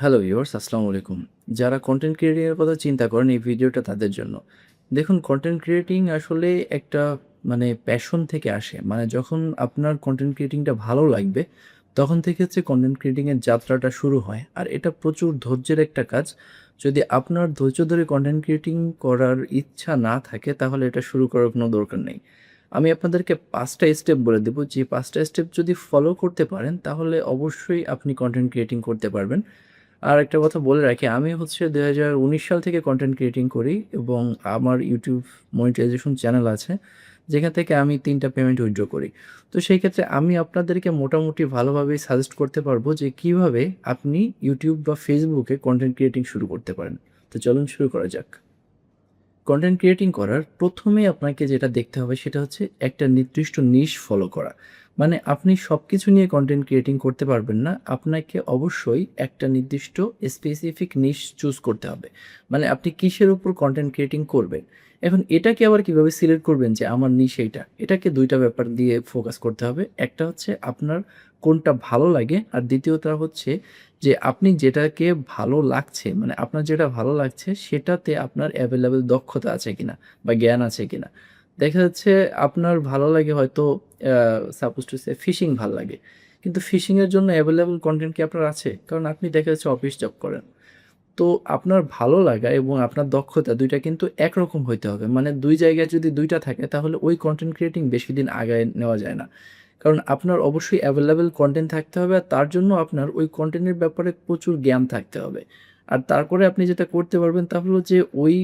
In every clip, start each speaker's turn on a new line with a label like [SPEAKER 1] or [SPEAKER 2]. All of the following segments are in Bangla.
[SPEAKER 1] হ্যালো ভিউয়ার্স, আসসালামু আলাইকুম। যারা কন্টেন্ট ক্রিয়েটিং এর কথা চিন্তা করেন, এই ভিডিওটা তাদের জন্য। দেখুন, কন্টেন্ট ক্রিয়েটিং আসলে একটা প্যাশন থেকে আসে। যখন আপনার কন্টেন্ট ক্রিয়েটিংটা ভালো লাগবে, তখন থেকে হচ্ছে কন্টেন্ট ক্রিয়েটিং এর যাত্রাটা শুরু হয়। আর এটা প্রচুর ধৈর্যের একটা কাজ। যদি আপনার ধৈর্য ধরে কন্টেন্ট ক্রিয়েটিং করার ইচ্ছা না থাকে, তাহলে এটা শুরু করার কোনো দরকার নেই। আমি আপনাদেরকে ৫ টা স্টেপ বলে দেব। যে ৫ টা স্টেপ যদি ফলো করতে পারেন, তাহলে অবশ্যই আপনি কন্টেন্ট ক্রিয়েটিং করতে পারবেন। আর একটা কথা বলে রাখি, আমি হচ্ছে ২০১৯ সাল থেকে কনটেন্ট ক্রিয়েটিং করি এবং আমার YouTube মনিটাইজেশন চ্যানেল আছে, যেখান থেকে আমি ৩ টা পেমেন্ট উইথড্র করি। তো সেই ক্ষেত্রে আমি আপনাদেরকে মোটামুটি ভালোভাবেই সাজেস্ট করতে পারবো যে কিভাবে আপনি YouTube বা Facebook এ কনটেন্ট ক্রিয়েটিং শুরু করতে পারেন। তো চলুন শুরু করা যাক। কনটেন্ট ক্রিয়েটিং করার ১ম এই আপনাকে যেটা দেখতে হবে সেটা হচ্ছে একটা নির্দিষ্ট নিশ ফলো করা। আপনি সবকিছু নিয়ে কনটেন্ট ক্রিয়েটিং করতে পারবেন না। আপনাকে অবশ্যই একটা নির্দিষ্ট স্পেসিফিক নিশ চুজ করতে হবে। আপনি কিসের উপর কনটেন্ট ক্রিয়েটিং করবেন। এখন এটাকে আবার কিভাবে সিলেক্ট করবেন যে আমার নিশ এইটা? এটাকে ২ টা ব্যাপার দিয়ে ফোকাস করতে হবে। একটা হচ্ছে আপনার কোনটা ভালো লাগে, আর দ্বিতীয়টা হচ্ছে যে আপনি যেটাকে ভালো লাগছে, আপনার যেটা ভালো লাগছে সেটাতে আপনার এভেইলেবল দক্ষতা আছে কিনা বা জ্ঞান আছে কিনা। দেখা যাচ্ছে আপনার ভালো লাগে হয়তো আ সাপোজ টু সে ফিশিং ভাল লাগে। কিন্তু ফিশিং এর জন্য এভেইলেবল কনটেন্ট কি আপনার আছে? কারণ আপনি দেখা যাচ্ছে অফিস জব করেন। তো আপনার ভালো লাগা এবং আপনার দক্ষতা ২ টা কিন্তু একরকম হইতে হবে। ২ জায়গায় যদি ২ টা থাকে, তাহলে ওই কনটেন্ট ক্রিয়েটিং বেশিদিন আগায় নেওয়া যায় না। কারণ আপনার অবশ্যই এভেইলেবল কনটেন্ট থাকতে হবে, আর তার জন্য আপনার ওই কনটেন্টের ব্যাপারে প্রচুর জ্ঞান থাকতে হবে। আর তারপরে আপনি যেটা করতে পারবেন তা হলো যে ওই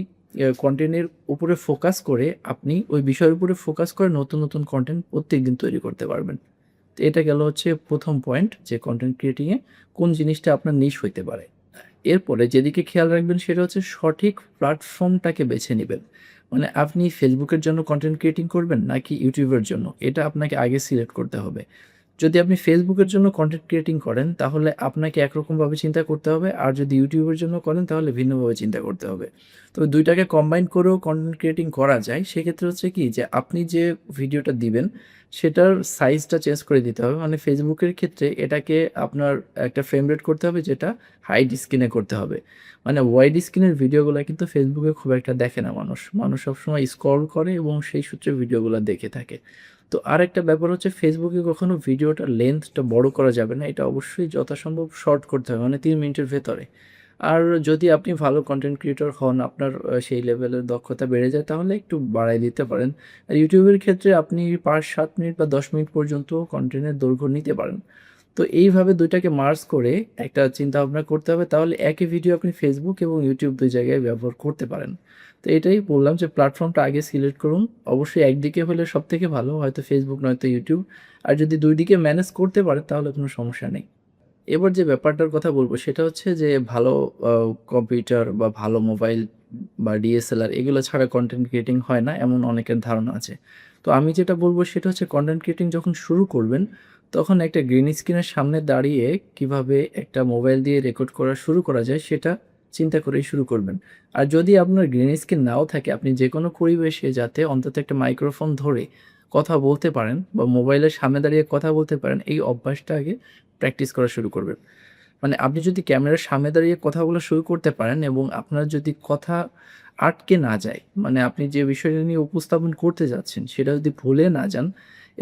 [SPEAKER 1] কনটেন্টের উপরে ফোকাস করে আপনি ওই বিষয়ের উপরে ফোকাস করে নতুন কনটেন্ট প্রত্যেকদিন তৈরি করতে পারবেন। তো এটা গেল হচ্ছে ১ম পয়েন্ট, যে কনটেন্ট ক্রিয়েটিং এ কোন জিনিসটা আপনার নিশ হইতে পারে। এরপরে যেদিকে খেয়াল রাখবেন সেটা হচ্ছে সঠিক প্ল্যাটফর্মটাকে বেছে নিবেন। আপনি Facebook এর জন্য কনটেন্ট ক্রিয়েটিং করবেন নাকি YouTube এর জন্য? এটা আপনাকে আগে সিলেক্ট করতে হবে। যদি আপনি Facebook এর জন্য কনটেন্ট ক্রিয়েটিং করেন, তাহলে আপনাকে একরকমভাবে চিন্তা করতে হবে। আর যদি YouTube এর জন্য করেন, তাহলে ভিন্নভাবে চিন্তা করতে হবে। তবে ২ টাকে কম্বাইন করেও কনটেন্ট ক্রিয়েটিং করা যায়। সেক্ষেত্রে হচ্ছে কি যে আপনি যে ভিডিওটা দিবেন সেটার সাইজটা চেঞ্জ করে দিতে হবে। Facebook এর ক্ষেত্রে এটাকে আপনার একটা ফ্রেম রেট করতে হবে, যেটা হাইড স্ক্রিনে করতে হবে। ওয়াইড স্ক্রিনের ভিডিওগুলা কিন্তু Facebook এ খুব একটা দেখে না মানুষ। মানুষ সবসময় স্ক্রল করে এবং সেই সূত্রে ভিডিওগুলা দেখে থাকে। তো আরেকটা ব্যাপার হচ্ছে, Facebook এ কখনো ভিডিওটার লেন্থটা বড় করা যাবে না। এটা অবশ্যই যথাসম্ভব শর্ট করতে হবে, ৩ মিনিটের ভেতরে। আর যদি আপনি ভালো কনটেন্ট ক্রিয়েটর হন, আপনার সেই লেভেলের দক্ষতা বেড়ে যায়, তাহলে একটু বাড়ায় দিতে পারেন। আর YouTube এর ক্ষেত্রে আপনি ৫-৭ মিনিট বা ১০ মিনিট পর্যন্ত কনটেন্টের দৈর্ঘ্য নিতে পারেন। তো এইভাবে ২ টাকে মার্জ করে একটা চিন্তাভাবনা করতে হবে। তাহলে একই ভিডিও আপনি Facebook এবং YouTube ২ জায়গায় ব্যবহার করতে পারেন। তো এটাই বললাম যে প্ল্যাটফর্মটা আগে সিলেক্ট করুন। অবশ্যই একদিকে হলে সবথেকে ভালো, হয়তো Facebook নয়তো YouTube। আর যদি ২ দিকে ম্যানেজ করতে পারেন, তাহলে কোনো সমস্যা নেই। এবার যে ব্যাপারটার কথা বলব সেটা হচ্ছে যে ভালো আ কম্পিউটার বা ভালো মোবাইল বা DSLR এগুলো ছাড়া কনটেন্ট ক্রিয়েটিং হয় না, এমন অনেকের ধারণা আছে। তো আমি যেটা বলব সেটা হচ্ছে, কনটেন্ট ক্রিয়েটিং যখন শুরু করবেন, তখন একটা গ্রিন স্ক্রিনের সামনে দাঁড়িয়ে কিভাবে একটা মোবাইল দিয়ে রেকর্ড করা শুরু করা যায় সেটা চিন্তা করেই শুরু করবেন। আর যদি আপনার গ্রিন স্ক্রিন নাও থাকে, আপনি যেকোনো পরিবেশে যাতে অন্তত একটা মাইক্রোফোন ধরে কথা বলতে পারেন বা মোবাইলের সামনে দাঁড়িয়ে কথা বলতে পারেন, এই অভ্যাসটা আগে প্র্যাকটিস করা শুরু করবেন। আপনি যদি ক্যামেরার সামনে দাঁড়িয়ে কথা বলা শুরু করতে পারেন এবং আপনার যদি কথা আটকে না যায়, আপনি যে বিষয়টা নিয়ে উপস্থাপন করতে যাচ্ছেন সেটা যদি ভুলে না যান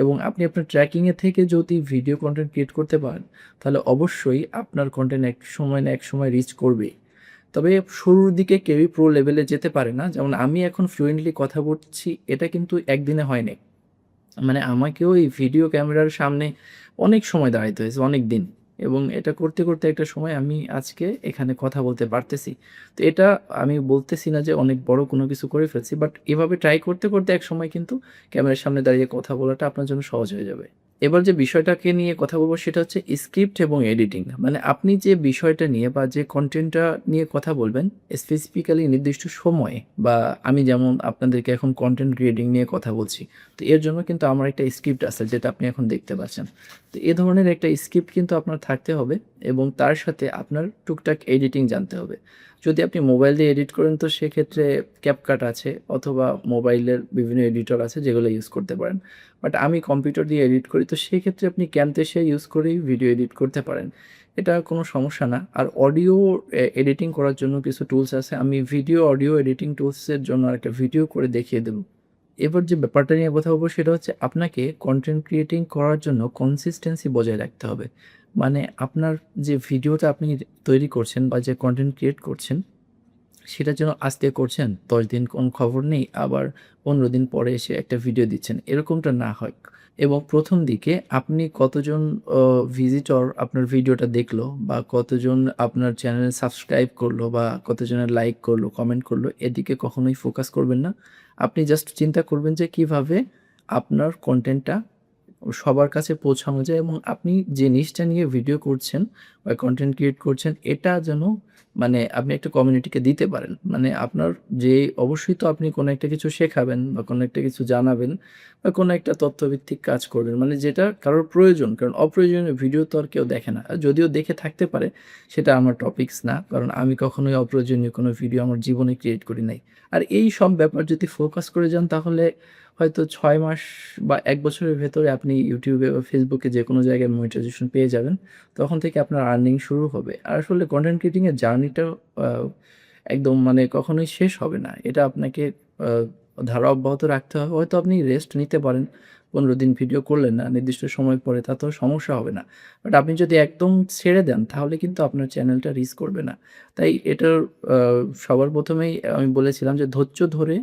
[SPEAKER 1] এবং আপনি আপনার ট্র্যাকিং এ থেকে যদি ভিডিও কনটেন্ট ক্রিয়েট করতে পারেন, তাহলে অবশ্যই আপনার কনটেন্ট এক সময় না এক সময় রিচ করবেই। তবে শুরুর দিকে কেউই প্রো লেভেলে যেতে পারে না। যেমন আমি এখন ফ্লুয়েন্টলি কথা বলছি, এটা কিন্তু একদিনে হয় নাই। আমাকেও এই ভিডিও ক্যামেরার সামনে অনেক সময় দাঁড়াইতে হয়েছে, অনেকদিন। এবং এটা করতে একটা সময় আমি আজকে এখানে কথা বলতে পারতেছি। তো এটা আমি বলতেছি না যে অনেক বড় কোনো কিছু করে ফেলছি। বাট এভাবে ট্রাই করতে একসময় কিন্তু ক্যামেরার সামনে দাঁড়িয়ে কথা বলাটা আপনার জন্য সহজ হয়ে যাবে। এবার যে বিষয়টাকে নিয়ে কথা বলব সেটা হচ্ছে স্ক্রিপ্ট এবং এডিটিং। আপনি যে বিষয়টা নিয়ে বা যে কনটেন্টটা নিয়ে কথা বলবেন, স্পেসিফিক্যালি নির্দিষ্ট সময়ে, বা আমি যেমন আপনাদেরকে এখন কনটেন্ট ক্রিয়েটিং নিয়ে কথা বলছি। তো এর জন্য কিন্তু আমার একটা স্ক্রিপ্ট আছে, যেটা আপনি এখন দেখতে পাচ্ছেন। তো এ ধরনের একটা স্ক্রিপ্ট কিন্তু আপনার থাকতে হবে এবং তার সাথে আপনার টুকটাক এডিটিং জানতে হবে। যদি আপনি মোবাইল দিয়ে এডিট করেন, তো সেক্ষেত্রে CapCut আছে, অথবা মোবাইলের বিভিন্ন এডিটর আছে যেগুলো ইউজ করতে পারেন। বাট আমি কম্পিউটার দিয়ে এডিট করি, তো সেক্ষেত্রে আপনি Camtasia ইউজ করেই ভিডিও এডিট করতে পারেন। এটা কোনো সমস্যা না। আর অডিও এডিটিং করার জন্য কিছু টুলস আছে। আমি ভিডিও, অডিও এডিটিং টুলসের জন্য আরেকটা ভিডিও করে দেখিয়ে দেব। এবার যে ব্যাপারটা নিয়ে কথা বলব সেটা হচ্ছে আপনাকে কনটেন্ট ক্রিয়েটিং করার জন্য কনসিস্টেন্সি বজায় রাখতে হবে। মানে আপনার যে ভিডিওটা আপনি তৈরি করছেন বা যে কনটেন্ট ক্রিয়েট করছেন সেটা যেন আজকে করছেন, ১০ দিন কোনো খবর নেই, আবার ১৫ দিন পরে এসে একটা ভিডিও দিচ্ছেন, এরকমটা না হয়। এবং ১ম দিকে আপনি কতজন অ ভিজিটর আপনার ভিডিওটা দেখলো বা কতজন আপনার চ্যানেলে সাবস্ক্রাইব করলো বা কতজনে লাইক করলো, কমেন্ট করলো, এদিকে কখনোই ফোকাস করবেন না। আপনি জাস্ট চিন্তা করবেন যে কিভাবে আপনার কনটেন্টটা সবার কাছে পৌঁছানো যায় এবং আপনি যে নিশটা নিয়ে ভিডিও করছেন বা কনটেন্ট ক্রিয়েট করছেন এটা যেন মানে আপনি একটা কমিউনিটিকে দিতে পারেন। মানে আপনার যে অবশ্যই তো আপনি কোনো একটা কিছু শেখাবেন বা কোনো একটা কিছু জানাবেন বা কোনো একটা তথ্যভিত্তিক কাজ করবেন। মানে যেটা কারোর প্রয়োজন। কারণ অপ্রয়োজনীয় ভিডিও তো আর কেউ দেখে না। আর যদিও দেখে থাকতে পারে সেটা আমার টপিকস না। কারণ আমি কখনোই অপ্রয়োজনীয় কোনো ভিডিও আমার জীবনে ক্রিয়েট করি নাই। আর এই সব ব্যাপার যদি ফোকাস করে যান তাহলে হয়তো ৬ মাস বা ১ বছরের ভেতরে আপনি YouTube এ বা Facebook এ যেকোনো জায়গায় মনিটাইজেশন পেয়ে যাবেন। তখন থেকে আপনার আর্নিং শুরু হবে। আর আসলে কনটেন্ট ক্রিয়েটিং এর জার্নিটাও আ একদম মানে কখনোই শেষ হবে না। এটা আপনাকে আ ধারা অব্যাহত রাখতে হবে। হয়তো আপনি রেস্ট নিতে পারেন। ১৫ দিন ভিডিও করলেন না, নির্দিষ্ট সময় পরে তাতেও সমস্যা হবে না। বাট আপনি যদি একদম ছেড়ে দেন তাহলে কিন্তু আপনার চ্যানেলটা রিচ করবে না। তাই এটার আ সবার ১ম এই আমি বলেছিলাম যে ধৈর্য ধরে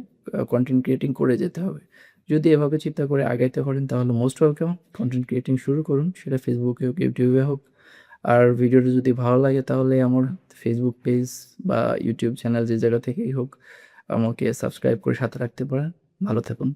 [SPEAKER 1] কনটেন্ট ক্রিয়েটিং করে যেতে হবে। যদি এভাবে চিন্তা করে আগাইতে পারেন তাহলে মোস্ট ওয়েলকাম। কনটেন্ট ক্রিয়েটিং শুরু করুন। সেটা Facebook এ হোক, YouTube এ হোক। আর ভিডিওটা যদি ভালো লাগে তাহলে আমার Facebook পেজ বা YouTube চ্যানেল যে জায়গা থেকেই হোক আমাকে সাবস্ক্রাইব করে সাথে রাখতে পারেন। ভালো থাকুন।